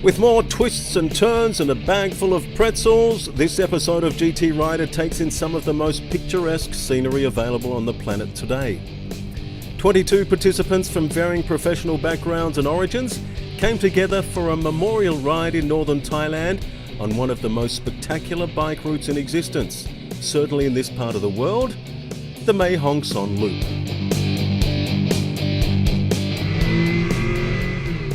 With more twists and turns and a bag full of pretzels, this episode of GT Rider takes in some of the most picturesque scenery available on the planet today. 22 participants from varying professional backgrounds and origins came together for a memorial ride in northern Thailand on one of the most spectacular bike routes in existence, certainly in this part of the world, the Mae Hong Son Loop.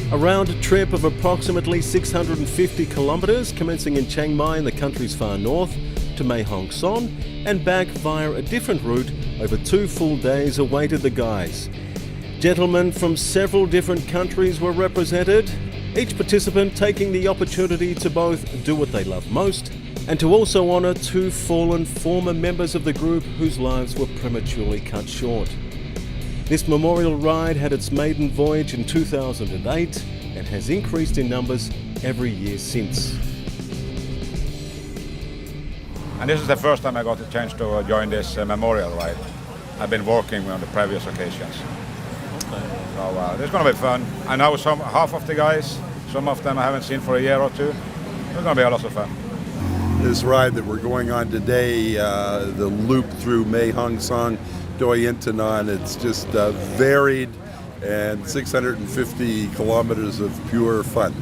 A round trip of approximately 650 kilometres commencing in Chiang Mai in the country's far north to Mae Hong Son and back via a different route over 2 full days awaited the guys. Gentlemen from several different countries were represented, each participant taking the opportunity to both do what they love most and to also honour 2 fallen former members of the group whose lives were prematurely cut short. This memorial ride had its maiden voyage in 2008 and has increased in numbers every year since. And this is the first time I got the chance to join this memorial ride. I've been working on the previous occasions. So this is going to be fun. I know half of the guys, some of them I haven't seen for a year or two. It's going to be a lot of fun. This ride that we're going on today, the loop through Mae Hong Son, it's just varied and 650 kilometers of pure fun.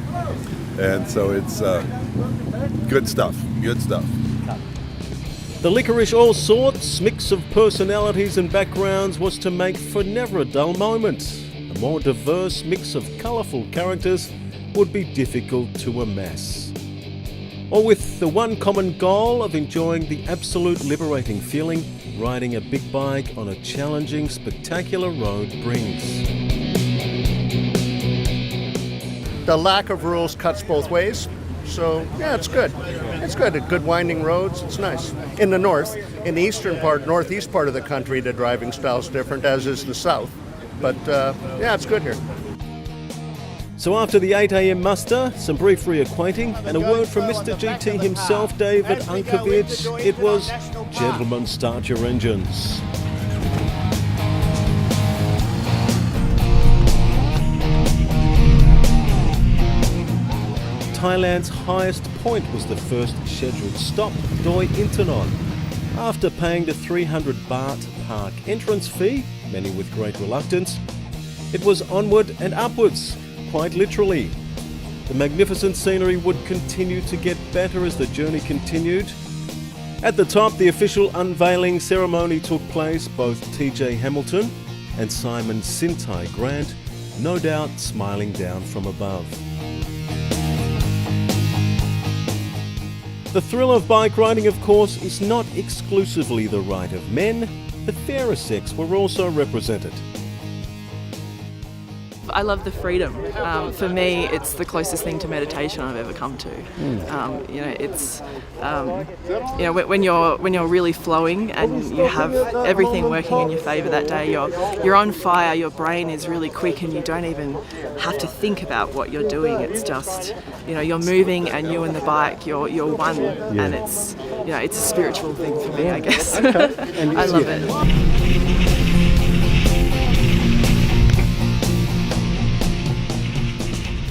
And so it's good stuff. The licorice all sorts, mix of personalities and backgrounds was to make for never a dull moment. A more diverse mix of colourful characters would be difficult to amass. All with the one common goal of enjoying the absolute liberating feeling riding a big bike on a challenging, spectacular road brings. The lack of rules cuts both ways, so yeah, it's good. It's good. Good winding roads, it's nice. In the north, in the eastern part, northeast part of the country, the driving style's different, as is the south. But yeah, it's good here. So after the 8 a.m. muster, some brief reacquainting and a word from Mr. GT himself, David Unkovich, it was, gentlemen, start your engines. Thailand's highest point was the first scheduled stop, Doi Intanon. After paying the 300 baht park entrance fee, many with great reluctance, it was onward and upwards. Quite literally. The magnificent scenery would continue to get better as the journey continued. At the top, the official unveiling ceremony took place, both TJ Hamilton and Simon Sintai Grant, no doubt smiling down from above. The thrill of bike riding, of course, is not exclusively the right of men. The fairer sex were also represented. I love the freedom. For me, it's the closest thing to meditation I've ever come to. It's when you're really flowing and you have everything working in your favour that day. You're on fire. Your brain is really quick, and you don't even have to think about what you're doing. It's just you're moving, and you and the bike, you're one, and it's it's a spiritual thing for me, I guess. Okay. I love it.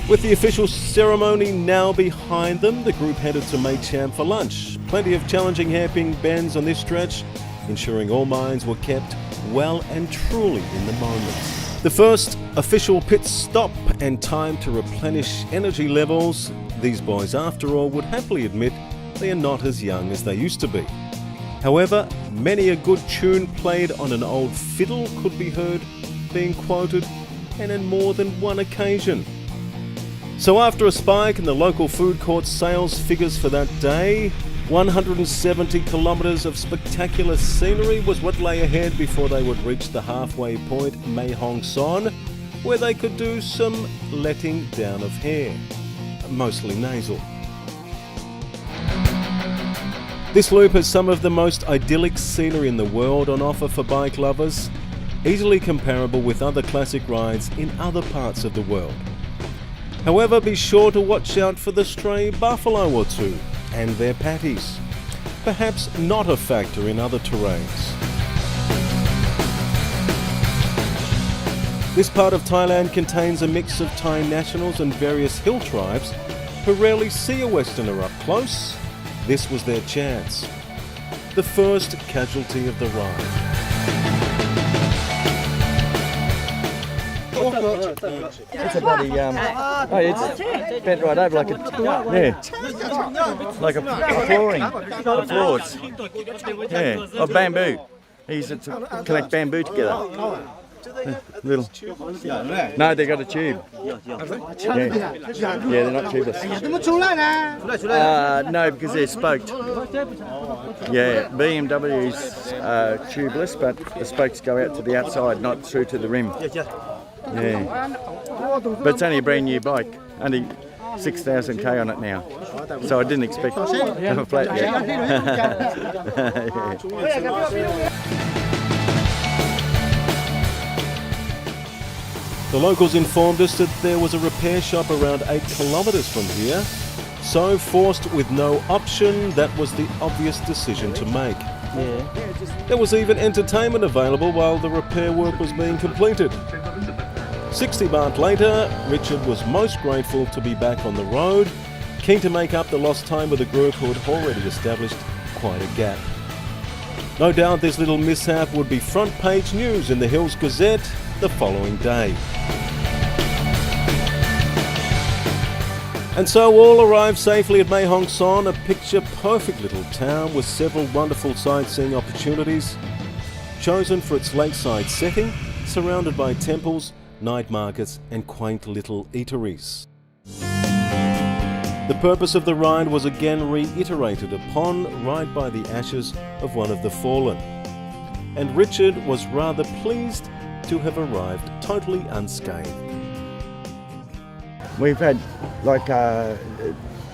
With the official ceremony now behind them, the group headed to Mae Cham for lunch. Plenty of challenging hairpin bends on this stretch, ensuring all minds were kept well and truly in the moment. The first official pit stop and time to replenish energy levels. These boys, after all, would happily admit they are not as young as they used to be. However, many a good tune played on an old fiddle could be heard being quoted, and on more than one occasion. So after a spike in the local food court sales figures for that day, 170 kilometres of spectacular scenery was what lay ahead before they would reach the halfway point, Mae Hong Son, where they could do some letting down of hair, mostly nasal. This loop has some of the most idyllic scenery in the world on offer for bike lovers, easily comparable with other classic rides in other parts of the world. However, be sure to watch out for the stray buffalo or two and their patties. Perhaps not a factor in other terrains. This part of Thailand contains a mix of Thai nationals and various hill tribes, who rarely see a Westerner up close, this was their chance. The first casualty of the ride. It's a bloody, it's bent right over like like a flooring, the floors. Yeah, of bamboo. He used to collect bamboo together. Little. No, they got a tube. Yeah, they're not tubeless. No, because they're spoked. Yeah, BMW's tubeless, but the spokes go out to the outside, not through to the rim. Yeah, but it's only a brand new bike, only 6,000k on it now, so I didn't expect to have a flat yet. The locals informed us that there was a repair shop around 8 kilometres from here, so forced with no option, that was the obvious decision to make. There was even entertainment available while the repair work was being completed. 60 baht later, Richard was most grateful to be back on the road, keen to make up the lost time with a group who had already established quite a gap. No doubt this little mishap would be front page news in the Hills Gazette the following day. And so all arrived safely at Mae Hong Son, a picture-perfect little town with several wonderful sightseeing opportunities, chosen for its lakeside setting, surrounded by temples, night markets and quaint little eateries. The purpose of the ride was again reiterated upon right by the ashes of one of the fallen, and Richard was rather pleased to have arrived totally unscathed. We've had like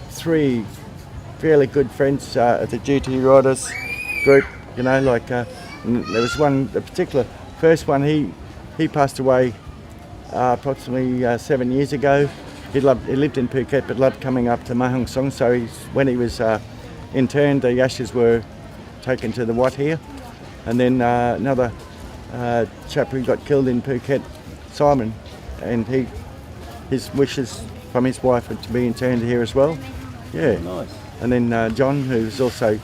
3 fairly good friends at the GT Riders group, you know, like there was one, the particular first one, he passed away approximately 7 years ago. He lived in Phuket but loved coming up to Mae Hong Son, so when he was interned, the ashes were taken to the Wat here. And then another chap who got killed in Phuket, Simon, and his wishes from his wife were to be interned here as well. Yeah. Nice. And then John, who's also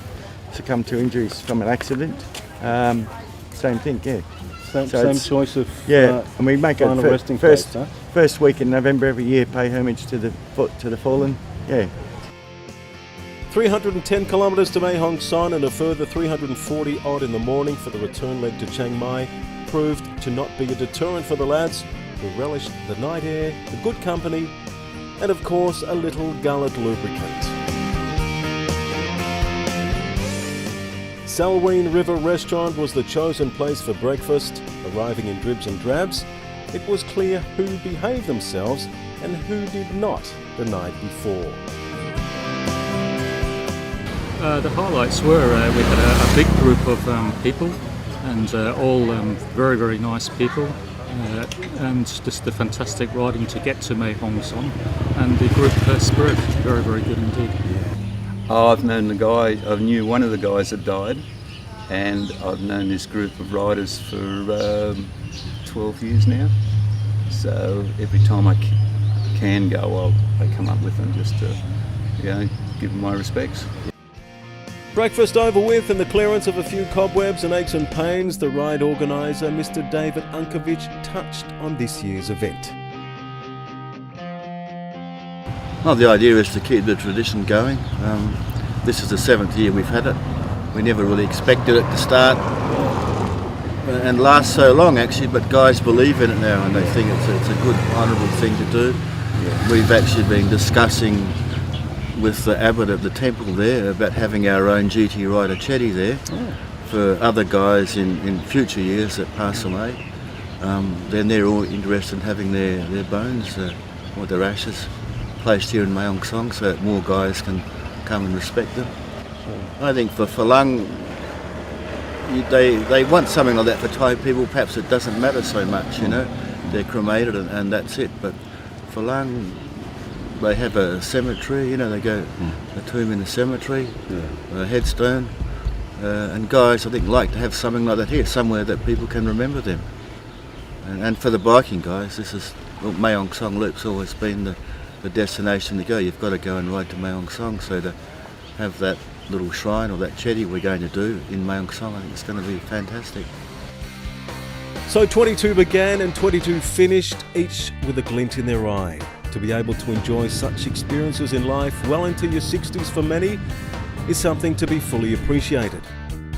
succumbed to injuries from an accident, same thing, yeah. Same choice of and we make it first week in November every year, pay homage to the fallen. Yeah. 310 kilometres to Mae Hong Son and a further 340 odd in the morning for the return leg to Chiang Mai proved to not be a deterrent for the lads, who relished the night air, the good company, and of course a little gullet lubricant. Salween River Restaurant was the chosen place for breakfast. Arriving in dribs and drabs, it was clear who behaved themselves and who did not the night before. The highlights were we had a big group of people, and all very, very nice people, and just a fantastic riding to get to Mae Hong Son, and the group spirit, very, very good indeed. Oh, I've known the guy, I knew one of the guys that died, and I've known this group of riders for 12 years now. So every time I can go, I come up with them just to, give them my respects. Breakfast over with and the clearance of a few cobwebs and aches and pains, the ride organiser, Mr. David Unkovich, touched on this year's event. Well, the idea is to keep the tradition going. This is the 7th year we've had it. We never really expected it to start and last so long actually, but guys believe in it now and they think it's a good, honourable thing to do. Yeah. We've actually been discussing with the abbot of the temple there about having our own GT rider chetty there for other guys in future years that pass away. Then they're all interested in having their bones or their ashes placed here in Mae Hong Son so that more guys can come and respect them. I think for Phalang, they want something like that for Thai people. Perhaps it doesn't matter so much, they're cremated and that's it. But Phalang, they have a cemetery, they go a tomb in the cemetery, a headstone, and guys I think like to have something like that here, somewhere that people can remember them. And for the biking guys, this is Mae Hong Son Loop's always been the destination to go. You've got to go and ride to Mae Hong Son. So to have that little shrine or that chetty we're going to do in Mae Hong Son, I think it's going to be fantastic. So 22 began and 22 finished, each with a glint in their eye. To be able to enjoy such experiences in life well into your 60s for many is something to be fully appreciated.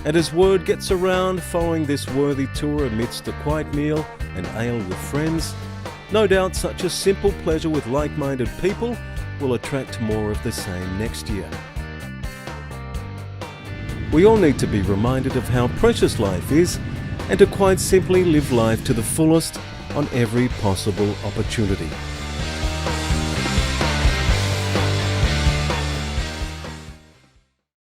And as word gets around following this worthy tour amidst a quiet meal and ale with friends, no doubt such a simple pleasure with like-minded people will attract more of the same next year. We all need to be reminded of how precious life is and to quite simply live life to the fullest on every possible opportunity.